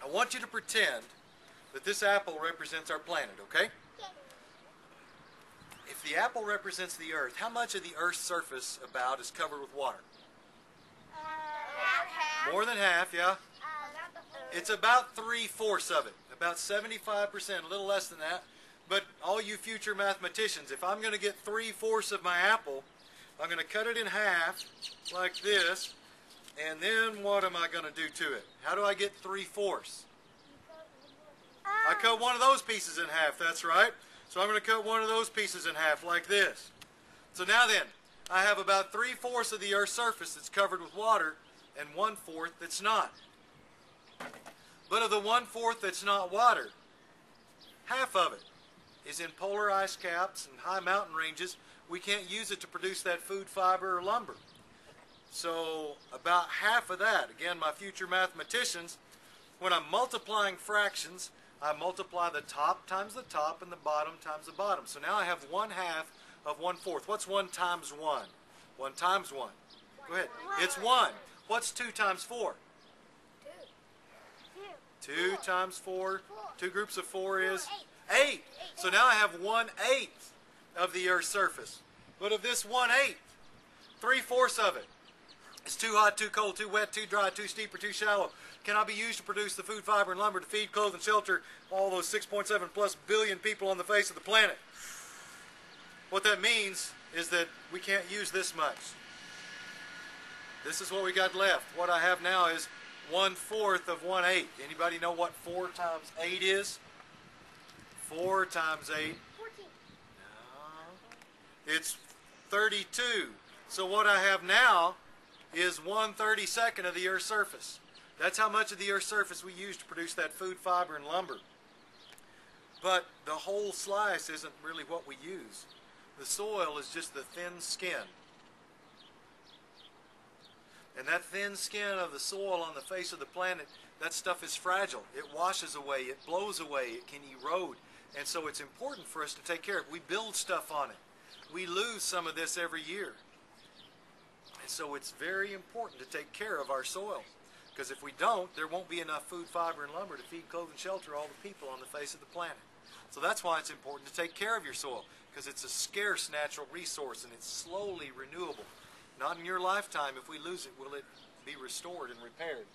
I want you to pretend that this apple represents our planet, okay? If the apple represents the Earth, how much of the Earth's surface about is covered with water? Half. More than half, yeah? It's about 3/4 of it, about 75%, a little less than that. But all you future mathematicians, if I'm going to get 3/4 of my apple, I'm going to cut it in half like this, and then what am I going to do to it? How do I get 3/4? I cut one of those pieces in half, that's right. So I'm going to cut one of those pieces in half like this. So now then, I have about 3/4 of the Earth's surface that's covered with water and 1/4 that's not. But of the 1/4 that's not water, half of it is in polar ice caps and high mountain ranges. We can't use it to produce that food, fiber, or lumber. So about half of that, again, my future mathematicians, when I'm multiplying fractions, I multiply the top times the top and the bottom times the bottom. So now I have 1/2 of 1/4. What's 1 times 1? 1 times 1. Go ahead. It's 1. What's 2 times 4? 2 times 4. 2 groups of 4 is 8. So now I have 1/8 of the Earth's surface. But of this 1/8, 3/4 of it is too hot, too cold, too wet, too dry, too steep, or too shallow. Cannot be used to produce the food, fiber, and lumber to feed, clothe, and shelter all those 6.7 plus billion people on the face of the planet. What that means is that we can't use this much. This is what we got left. What I have now is 1/4 of 1/8. Anybody know what 4 times 8 is? 4 times 8. 14. No. It's 32. So what I have now is 1/32 of the Earth's surface. That's how much of the Earth's surface we use to produce that food, fiber, and lumber. But the whole slice isn't really what we use. The soil is just the thin skin. And that thin skin of the soil on the face of the planet, that stuff is fragile. It washes away, it blows away, it can erode. And so it's important for us to take care of it. We build stuff on it. We lose some of this every year. And so it's very important to take care of our soil. Because if we don't, there won't be enough food, fiber, and lumber to feed, clothe, and shelter all the people on the face of the planet. So that's why it's important to take care of your soil. Because it's a scarce natural resource and it's slowly renewable. Not in your lifetime. If we lose it, will it be restored and repaired?